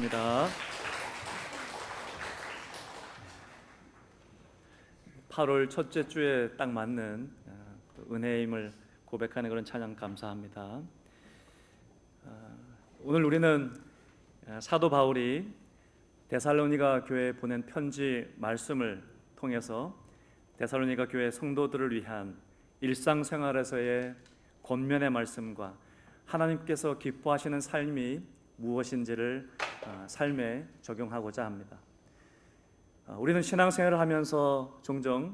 반갑습니다. 8월 첫째 주에 딱 맞는 은혜의 힘을 고백하는 그런 찬양 감사합니다. 오늘 우리는 사도 바울이 데살로니가 교회에 보낸 편지 말씀을 통해서 데살로니가 교회 성도들을 위한 일상생활에서의 권면의 말씀과 하나님께서 기뻐하시는 삶이 무엇인지를 삶에 적용하고자 합니다. 우리는 신앙생활을 하면서 종종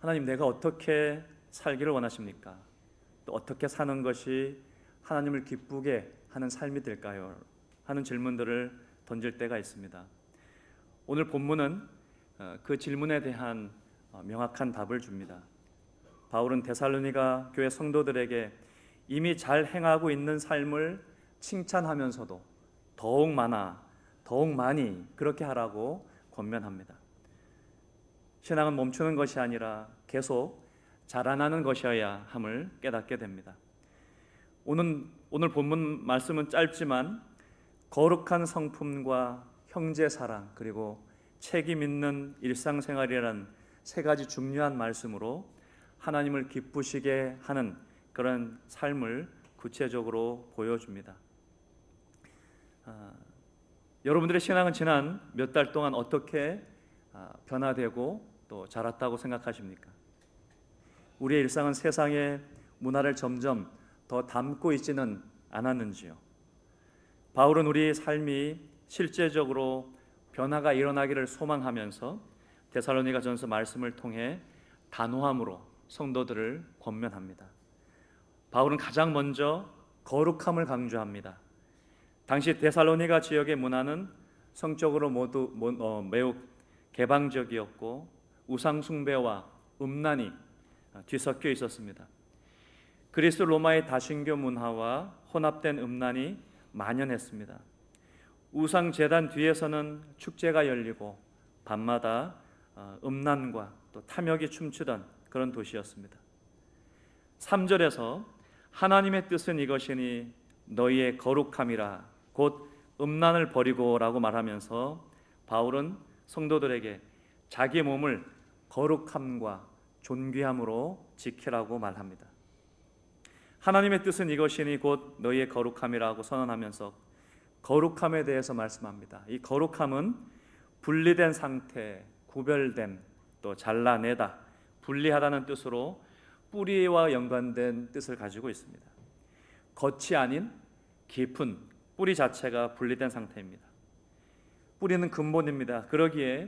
하나님, 내가 어떻게 살기를 원하십니까? 또 어떻게 사는 것이 하나님을 기쁘게 하는 삶이 될까요? 하는 질문들을 던질 때가 있습니다. 오늘 본문은 그 질문에 대한 명확한 답을 줍니다. 바울은 데살로니가 교회 성도들에게 이미 잘 행하고 있는 삶을 칭찬하면서도 더욱 많이 그렇게 하라고 권면합니다. 신앙은 멈추는 것이 아니라 계속 자라나는 것이어야 함을 깨닫게 됩니다. 오늘 본문 말씀은 짧지만 거룩한 성품과 형제 사랑 그리고 책임 있는 일상생활이라는 세 가지 중요한 말씀으로 하나님을 기쁘시게 하는 그런 삶을 구체적으로 보여줍니다. 여러분들의 신앙은 지난 몇 달 동안 어떻게 변화되고 또 자랐다고 생각하십니까? 우리의 일상은 세상의 문화를 점점 더 담고 있지는 않았는지요? 바울은 우리의 삶이 실제적으로 변화가 일어나기를 소망하면서 데살로니가전서 말씀을 통해 단호함으로 성도들을 권면합니다. 바울은 가장 먼저 거룩함을 강조합니다. 당시 데살로니가 지역의 문화는 성적으로 모두 매우 개방적이었고 우상 숭배와 음란이 뒤섞여 있었습니다. 그리스 로마의 다신교 문화와 혼합된 음란이 만연했습니다. 우상 제단 뒤에서는 축제가 열리고 밤마다 음란과 또 탐욕이 춤추던 그런 도시였습니다. 3절에서 하나님의 뜻은 이것이니 너희의 거룩함이라 곧 음란을 버리고 라고 말하면서 바울은 성도들에게 자기 몸을 거룩함과 존귀함으로 지키라고 말합니다. 하나님의 뜻은 이것이니 곧 너희의 거룩함이라고 선언하면서 거룩함에 대해서 말씀합니다. 이 거룩함은 분리된 상태, 구별됨, 또 잘라내다, 분리하다는 뜻으로 뿌리와 연관된 뜻을 가지고 있습니다. 겉이 아닌 깊은 뿌리 자체가 분리된 상태입니다. 뿌리는 근본입니다. 그러기에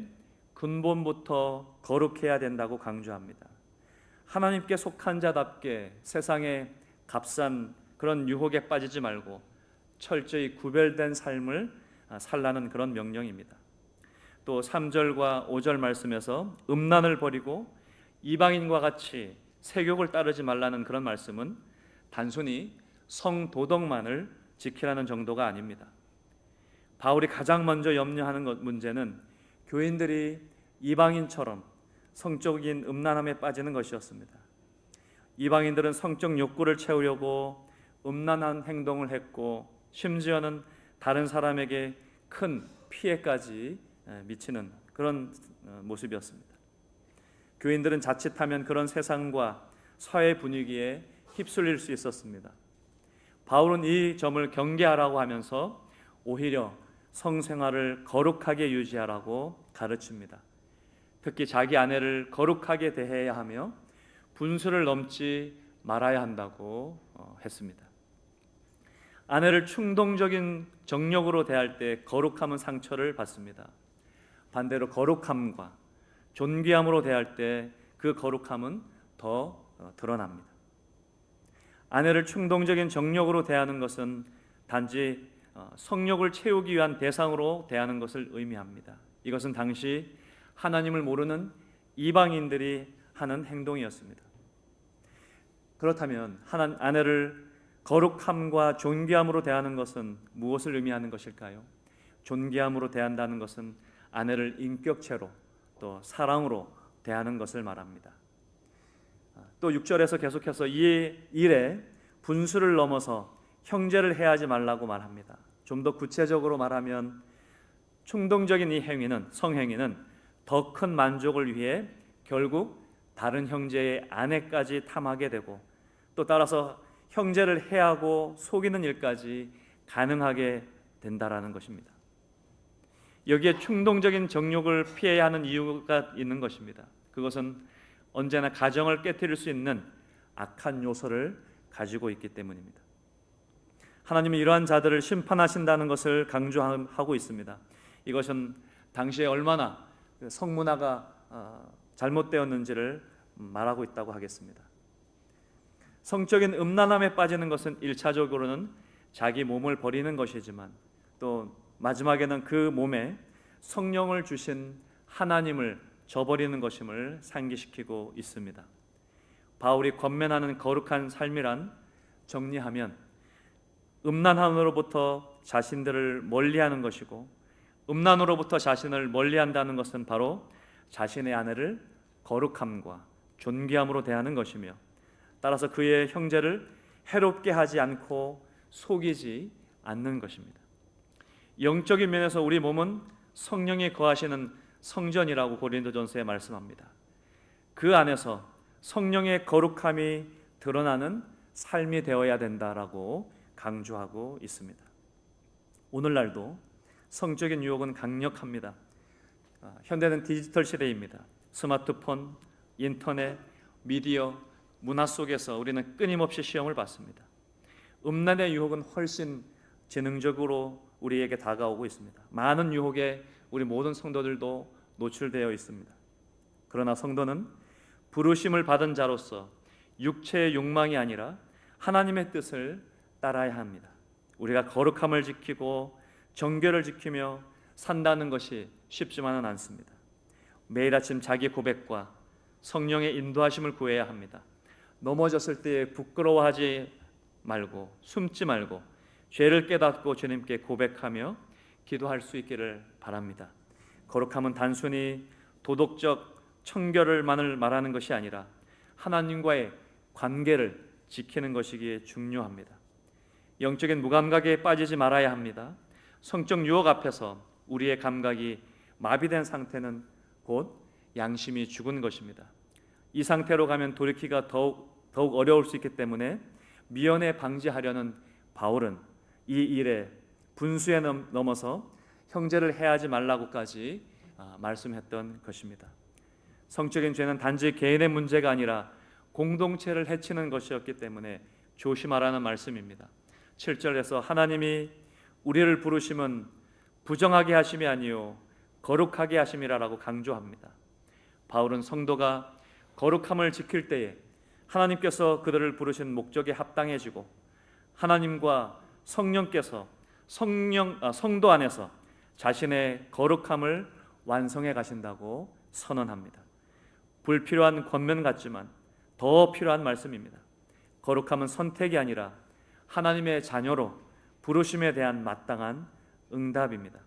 근본부터 거룩해야 된다고 강조합니다. 하나님께 속한 자답게 세상의 값싼 그런 유혹에 빠지지 말고 철저히 구별된 삶을 살라는 그런 명령입니다. 또 3절과 5절 말씀에서 음란을 버리고 이방인과 같이 세욕을 따르지 말라는 그런 말씀은 단순히 성도덕만을 지키라는 정도가 아닙니다. 바울이 가장 먼저 염려하는 문제는 교인들이 이방인처럼 성적인 음란함에 빠지는 것이었습니다. 이방인들은 성적 욕구를 채우려고 음란한 행동을 했고 심지어는 다른 사람에게 큰 피해까지 미치는 그런 모습이었습니다. 교인들은 자칫하면 그런 세상과 사회 분위기에 휩쓸릴 수 있었습니다. 바울은 이 점을 경계하라고 하면서 오히려 성생활을 거룩하게 유지하라고 가르칩니다. 특히 자기 아내를 거룩하게 대해야 하며 분수를 넘지 말아야 한다고 했습니다. 아내를 충동적인 정욕으로 대할 때 거룩함은 상처를 받습니다. 반대로 거룩함과 존귀함으로 대할 때 그 거룩함은 더 드러납니다. 아내를 충동적인 정욕으로 대하는 것은 단지 성욕을 채우기 위한 대상으로 대하는 것을 의미합니다. 이것은 당시 하나님을 모르는 이방인들이 하는 행동이었습니다. 그렇다면 아내를 거룩함과 존귀함으로 대하는 것은 무엇을 의미하는 것일까요? 존귀함으로 대한다는 것은 아내를 인격체로 또 사랑으로 대하는 것을 말합니다. 또 6절에서 계속해서 이 일에 분수를 넘어서 형제를 해하지 말라고 말합니다. 좀 더 구체적으로 말하면 충동적인 이 행위는, 성행위는 더 큰 만족을 위해 결국 다른 형제의 아내까지 탐하게 되고, 또 따라서 형제를 해하고 속이는 일까지 가능하게 된다라는 것입니다. 여기에 충동적인 정욕을 피해야 하는 이유가 있는 것입니다. 그것은 언제나 가정을 깨뜨릴 수 있는 악한 요소를 가지고 있기 때문입니다. 하나님이 이러한 자들을 심판하신다는 것을 강조하고 있습니다. 이것은 당시에 얼마나 성문화가 잘못되었는지를 말하고 있다고 하겠습니다. 성적인 음란함에 빠지는 것은 1차적으로는 자기 몸을 버리는 것이지만, 또 마지막에는 그 몸에 성령을 주신 하나님을 저버리는 것임을 상기시키고 있습니다. 바울이 권면하는 거룩한 삶이란, 정리하면 음란함으로부터 자신들을 멀리하는 것이고, 음란으로부터 자신을 멀리한다는 것은 바로 자신의 아내를 거룩함과 존귀함으로 대하는 것이며, 따라서 그의 형제를 해롭게 하지 않고 속이지 않는 것입니다. 영적인 면에서 우리 몸은 성령이 거하시는 성전이라고 고린도전서에 말씀합니다. 그 안에서 성령의 거룩함이 드러나는 삶이 되어야 된다라고 강조하고 있습니다. 오늘날도 성적인 유혹은 강력합니다. 현대는 디지털 시대입니다. 스마트폰, 인터넷, 미디어, 문화 속에서 우리는 끊임없이 시험을 받습니다. 음란의 유혹은 훨씬 지능적으로 우리에게 다가오고 있습니다. 많은 유혹에 우리 모든 성도들도 노출되어 있습니다. 그러나 성도는 부르심을 받은 자로서 육체의 욕망이 아니라 하나님의 뜻을 따라야 합니다. 우리가 거룩함을 지키고 정결을 지키며 산다는 것이 쉽지만은 않습니다. 매일 아침 자기 고백과 성령의 인도하심을 구해야 합니다. 넘어졌을 때 부끄러워하지 말고, 숨지 말고 죄를 깨닫고 주님께 고백하며 기도할 수 있기를 바랍니다. 거룩함은 단순히 도덕적 청결을만을 말하는 것이 아니라 하나님과의 관계를 지키는 것이기에 중요합니다. 영적인 무감각에 빠지지 말아야 합니다. 성적 유혹 앞에서 우리의 감각이 마비된 상태는 곧 양심이 죽은 것입니다. 이 상태로 가면 돌이키기가 더욱 어려울 수 있기 때문에 미연에 방지하려는 바울은 이 일에 분수에 넘어서 형제를 해하지 말라고까지 말씀했던 것입니다. 성적인 죄는 단지 개인의 문제가 아니라 공동체를 해치는 것이었기 때문에 조심하라는 말씀입니다. 7절에서 하나님이 우리를 부르심은 부정하게 하심이 아니요 거룩하게 하심이라라고 강조합니다. 바울은 성도가 거룩함을 지킬 때에 하나님께서 그들을 부르신 목적에 합당해지고, 하나님과 성령께서 성도 안에서 자신의 거룩함을 완성해 가신다고 선언합니다. 불필요한 권면 같지만 더 필요한 말씀입니다. 거룩함은 선택이 아니라 하나님의 자녀로 부르심에 대한 마땅한 응답입니다.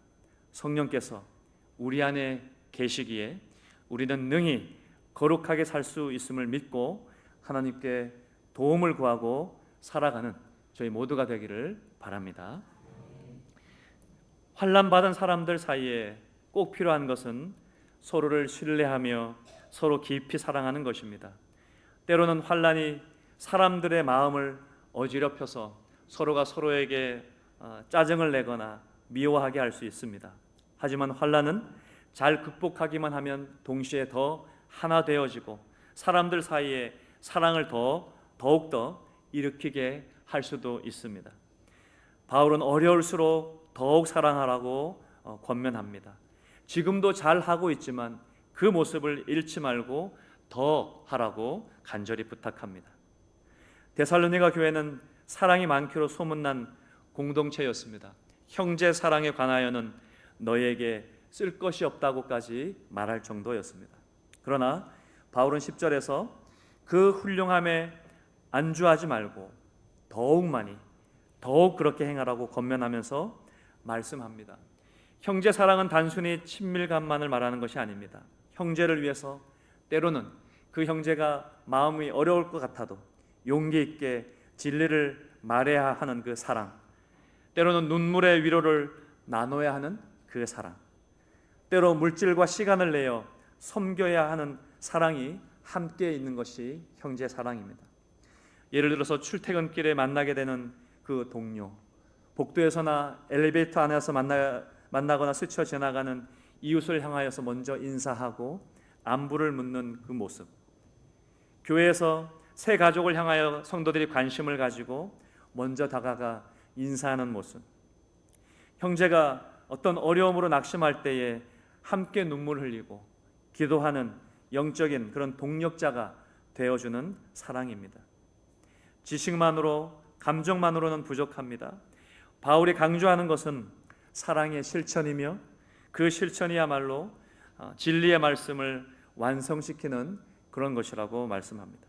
성령께서 우리 안에 계시기에 우리는 능히 거룩하게 살 수 있음을 믿고 하나님께 도움을 구하고 살아가는 저희 모두가 되기를 바랍니다. 환난 받은 사람들 사이에 꼭 필요한 것은 서로를 신뢰하며 서로 깊이 사랑하는 것입니다. 때로는 환난이 사람들의 마음을 어지럽혀서 서로가 서로에게 짜증을 내거나 미워하게 할 수 있습니다. 하지만 환난은 잘 극복하기만 하면 동시에 더 하나 되어지고 사람들 사이에 사랑을 더욱더 일으키게 할 수도 있습니다. 바울은 어려울수록 더욱 사랑하라고 권면합니다. 지금도 잘 하고 있지만 그 모습을 잃지 말고 더 하라고 간절히 부탁합니다. 데살로니가 교회는 사랑이 많기로 소문난 공동체였습니다. 형제 사랑에 관하여는 너에게 쓸 것이 없다고까지 말할 정도였습니다. 그러나 바울은 10절에서 그 훌륭함에 안주하지 말고 더욱 그렇게 행하라고 권면하면서 말씀합니다. 형제 사랑은 단순히 친밀감만을 말하는 것이 아닙니다. 형제를 위해서 때로는 그 형제가 마음이 어려울 것 같아도 용기 있게 진리를 말해야 하는 그 사랑, 때로는 눈물의 위로를 나눠야 하는 그 사랑, 때로 물질과 시간을 내어 섬겨야 하는 사랑이 함께 있는 것이 형제 사랑입니다. 예를 들어서 출퇴근길에 만나게 되는 그 동료, 복도에서나 엘리베이터 안에서 만나거나 스쳐 지나가는 이웃을 향하여서 먼저 인사하고 안부를 묻는 그 모습, 교회에서 새 가족을 향하여 성도들이 관심을 가지고 먼저 다가가 인사하는 모습, 형제가 어떤 어려움으로 낙심할 때에 함께 눈물 흘리고 기도하는 영적인 그런 동력자가 되어주는 사랑입니다. 지식만으로, 감정만으로는 부족합니다. 바울이 강조하는 것은 사랑의 실천이며 그 실천이야말로 진리의 말씀을 완성시키는 그런 것이라고 말씀합니다.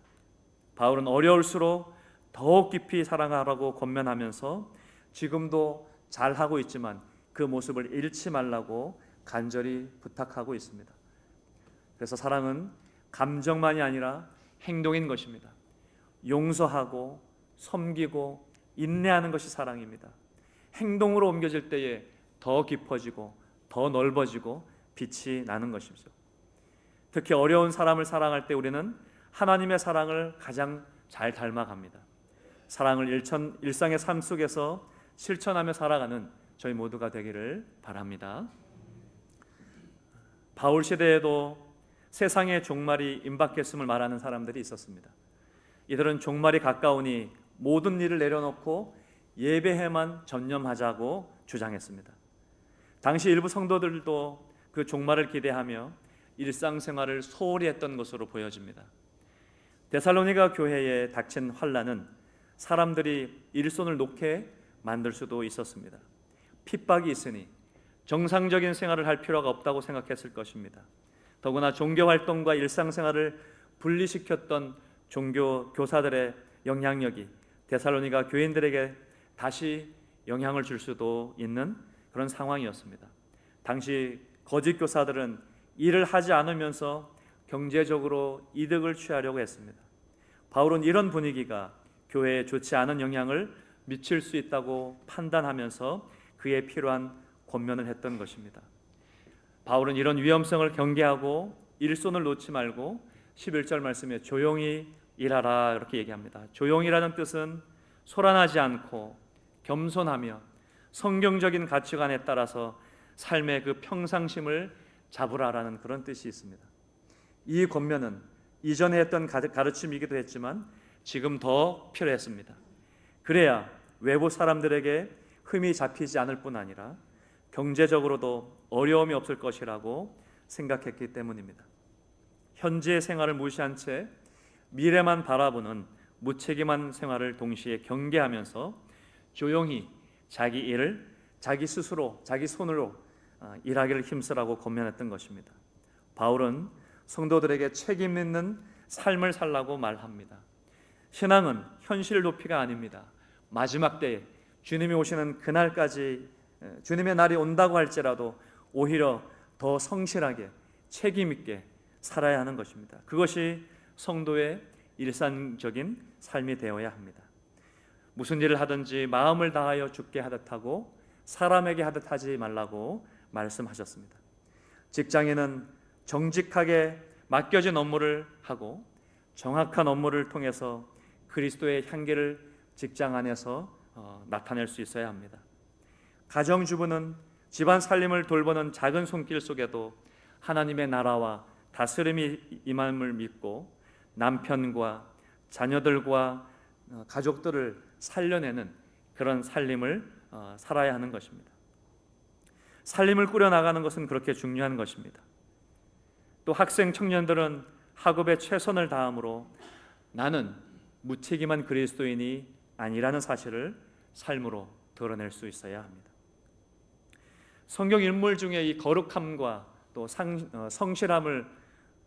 바울은 어려울수록 더욱 깊이 사랑하라고 권면하면서 지금도 잘하고 있지만 그 모습을 잃지 말라고 간절히 부탁하고 있습니다. 그래서 사랑은 감정만이 아니라 행동인 것입니다. 용서하고 섬기고 인내하는 것이 사랑입니다. 행동으로 옮겨질 때에 더 깊어지고 더 넓어지고 빛이 나는 것이죠. 특히 어려운 사람을 사랑할 때 우리는 하나님의 사랑을 가장 잘 닮아갑니다. 사랑을 일상의 삶 속에서 실천하며 살아가는 저희 모두가 되기를 바랍니다. 바울 시대에도 세상의 종말이 임박했음을 말하는 사람들이 있었습니다. 이들은 종말이 가까우니 모든 일을 내려놓고 예배에만 전념하자고 주장했습니다. 당시 일부 성도들도 그 종말을 기대하며 일상생활을 소홀히 했던 것으로 보여집니다. 데살로니가 교회에 닥친 환난은 사람들이 일손을 놓게 만들 수도 있었습니다. 핍박이 있으니 정상적인 생활을 할 필요가 없다고 생각했을 것입니다. 더구나 종교활동과 일상생활을 분리시켰던 종교 교사들의 영향력이 데살로니가 교인들에게 다시 영향을 줄 수도 있는 그런 상황이었습니다. 당시 거짓 교사들은 일을 하지 않으면서 경제적으로 이득을 취하려고 했습니다. 바울은 이런 분위기가 교회에 좋지 않은 영향을 미칠 수 있다고 판단하면서 그에 필요한 권면을 했던 것입니다. 바울은 이런 위험성을 경계하고 일손을 놓지 말고 11절 말씀에 조용히 일하라 이렇게 얘기합니다. 조용히라는 뜻은 소란하지 않고 겸손하며 성경적인 가치관에 따라서 삶의 그 평상심을 잡으라라는 그런 뜻이 있습니다. 이 권면은 이전에 했던 가르침이기도 했지만 지금 더 필요했습니다. 그래야 외부 사람들에게 흠이 잡히지 않을 뿐 아니라 경제적으로도 어려움이 없을 것이라고 생각했기 때문입니다. 현재의 생활을 무시한 채 미래만 바라보는 무책임한 생활을 동시에 경계하면서 조용히 자기 일을 자기 스스로 자기 손으로 일하기를 힘쓰라고 권면했던 것입니다. 바울은 성도들에게 책임 있는 삶을 살라고 말합니다. 신앙은 현실 높이가 아닙니다. 마지막 때에 주님이 오시는 그날까지 주님의 날이 온다고 할지라도 오히려 더 성실하게 책임 있게 살아야 하는 것입니다. 그것이 성도의 일상적인 삶이 되어야 합니다. 무슨 일을 하든지 마음을 다하여 주께 하듯 하고 사람에게 하듯 하지 말라고 말씀하셨습니다. 직장에는 정직하게 맡겨진 업무를 하고 정확한 업무를 통해서 그리스도의 향기를 직장 안에서 나타낼 수 있어야 합니다. 가정주부는 집안 살림을 돌보는 작은 손길 속에도 하나님의 나라와 다스림이 임함을 믿고 남편과 자녀들과 가족들을 살려내는 그런 살림을 살아야 하는 것입니다. 살림을 꾸려나가는 것은 그렇게 중요한 것입니다. 또 학생 청년들은 학업에 최선을 다함으로 나는 무책임한 그리스도인이 아니라는 사실을 삶으로 드러낼 수 있어야 합니다. 성경 인물 중에 이 거룩함과 또 성실함을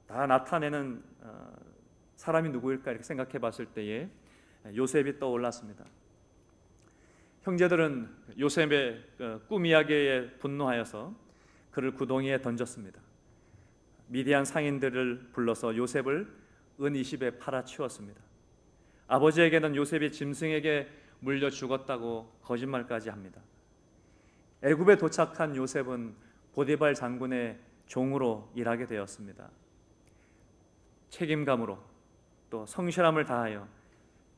다 나타내는 사람이 누구일까 이렇게 생각해 봤을 때에 요셉이 떠올랐습니다. 형제들은 요셉의 꿈 이야기에 분노하여서 그를 구덩이에 던졌습니다. 미디안 상인들을 불러서 요셉을 은 20에 팔아치웠습니다. 아버지에게는 요셉이 짐승에게 물려 죽었다고 거짓말까지 합니다. 애굽에 도착한 요셉은 보디발 장군의 종으로 일하게 되었습니다. 책임감으로 또 성실함을 다하여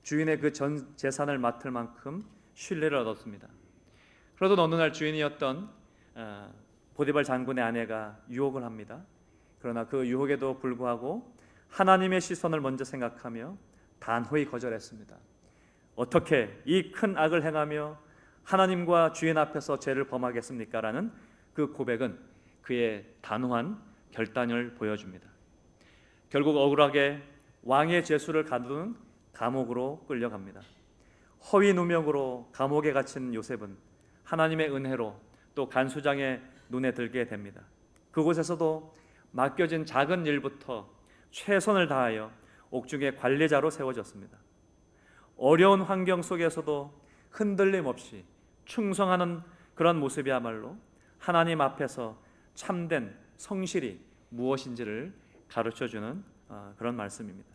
주인의 그 전 재산을 맡을 만큼 신뢰를 얻었습니다. 그러던 어느 날 주인이었던 보디발 장군의 아내가 유혹을 합니다. 그러나 그 유혹에도 불구하고 하나님의 시선을 먼저 생각하며 단호히 거절했습니다. 어떻게 이 큰 악을 행하며 하나님과 주인 앞에서 죄를 범하겠습니까? 라는 그 고백은 그의 단호한 결단을 보여줍니다. 결국 억울하게 왕의 죄수를 가두는 감옥으로 끌려갑니다. 허위 누명으로 감옥에 갇힌 요셉은 하나님의 은혜로 또 간수장의 눈에 들게 됩니다. 그곳에서도 맡겨진 작은 일부터 최선을 다하여 옥중의 관리자로 세워졌습니다. 어려운 환경 속에서도 흔들림 없이 충성하는 그런 모습이야말로 하나님 앞에서 참된 성실이 무엇인지를 가르쳐주는 그런 말씀입니다.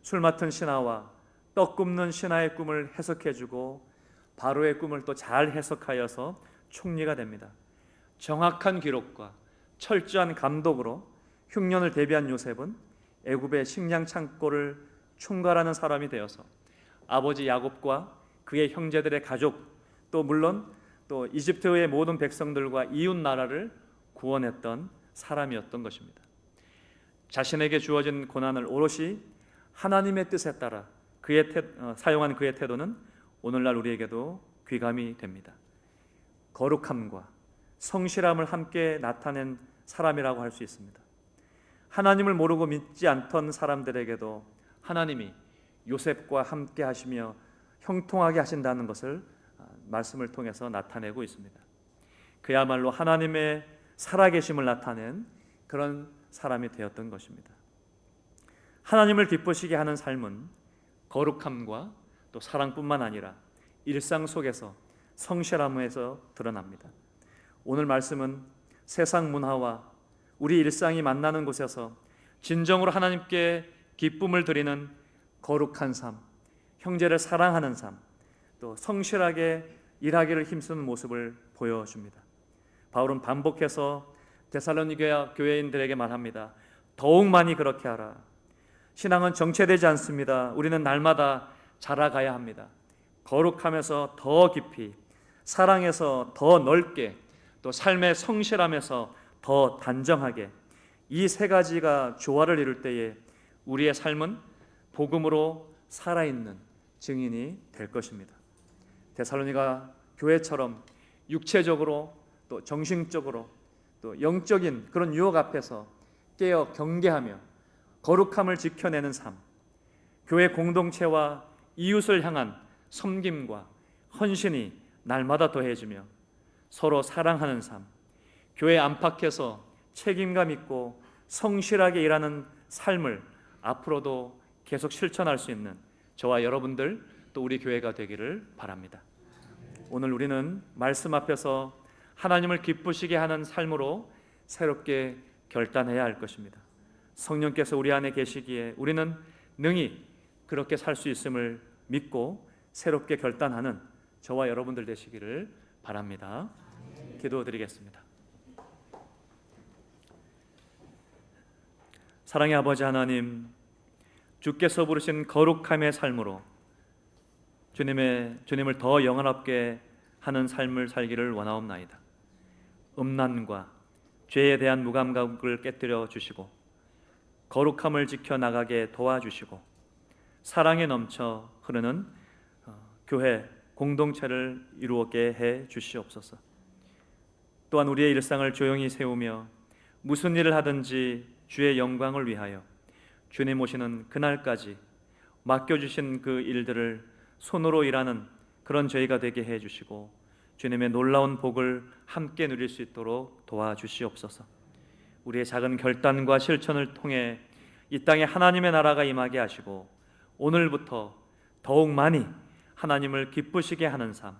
술 맡은 신하와 떡 굽는 신하의 꿈을 해석해주고 바로의 꿈을 또 잘 해석하여서 총리가 됩니다. 정확한 기록과 철저한 감독으로 흉년을 대비한 요셉은 애굽의 식량 창고를 총괄하는 사람이 되어서 아버지 야곱과 그의 형제들의 가족 또 물론 또 이집트의 모든 백성들과 이웃 나라를 구원했던 사람이었던 것입니다. 자신에게 주어진 고난을 오롯이 하나님의 뜻에 따라 사용한 그의 태도는 오늘날 우리에게도 귀감이 됩니다. 거룩함과 성실함을 함께 나타낸 사람이라고 할 수 있습니다. 하나님을 모르고 믿지 않던 사람들에게도 하나님이 요셉과 함께 하시며 형통하게 하신다는 것을 말씀을 통해서 나타내고 있습니다. 그야말로 하나님의 살아계심을 나타낸 그런 사람이 되었던 것입니다. 하나님을 기쁘시게 하는 삶은 거룩함과 또 사랑뿐만 아니라 일상 속에서 성실함에서 드러납니다. 오늘 말씀은 세상 문화와 우리 일상이 만나는 곳에서 진정으로 하나님께 기쁨을 드리는 거룩한 삶, 형제를 사랑하는 삶, 또 성실하게 일하기를 힘쓰는 모습을 보여줍니다. 바울은 반복해서 데살로니가 교회인들에게 말합니다. 더욱 많이 그렇게 하라. 신앙은 정체되지 않습니다. 우리는 날마다 자라가야 합니다. 거룩함에서 더 깊이, 사랑에서 더 넓게, 또 삶의 성실함에서 더 단정하게 이 세 가지가 조화를 이룰 때에 우리의 삶은 복음으로 살아있는 증인이 될 것입니다. 데살로니가 교회처럼 육체적으로 또 정신적으로 또 영적인 그런 유혹 앞에서 깨어 경계하며 거룩함을 지켜내는 삶, 교회 공동체와 이웃을 향한 섬김과 헌신이 날마다 더해지며 서로 사랑하는 삶, 교회 안팎에서 책임감 있고 성실하게 일하는 삶을 앞으로도 계속 실천할 수 있는 저와 여러분들 또 우리 교회가 되기를 바랍니다. 오늘 우리는 말씀 앞에서 하나님을 기쁘시게 하는 삶으로 새롭게 결단해야 할 것입니다. 성령께서 우리 안에 계시기에 우리는 능히 그렇게 살 수 있음을 믿고 새롭게 결단하는 저와 여러분들 되시기를 바랍니다. 기도드리겠습니다. 사랑의 아버지 하나님, 주께서 부르신 거룩함의 삶으로 주님을 더 영원하게 하는 삶을 살기를 원하옵나이다. 음란과 죄에 대한 무감각을 깨뜨려 주시고 거룩함을 지켜나가게 도와주시고 사랑에 넘쳐 흐르는 교회 공동체를 이루게 해 주시옵소서. 또한 우리의 일상을 조용히 세우며 무슨 일을 하든지 주의 영광을 위하여 주님 오시는 그날까지 맡겨주신 그 일들을 손으로 일하는 그런 저희가 되게 해주시고 주님의 놀라운 복을 함께 누릴 수 있도록 도와주시옵소서. 우리의 작은 결단과 실천을 통해 이 땅에 하나님의 나라가 임하게 하시고 오늘부터 더욱 많이 하나님을 기쁘시게 하는 삶,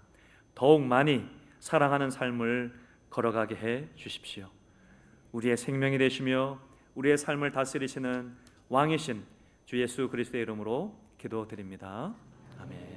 더욱 많이 사랑하는 삶을 걸어가게 해 주십시오. 우리의 생명이 되시며 우리의 삶을 다스리시는 왕이신 주 예수 그리스도의 이름으로 기도드립니다. 아멘.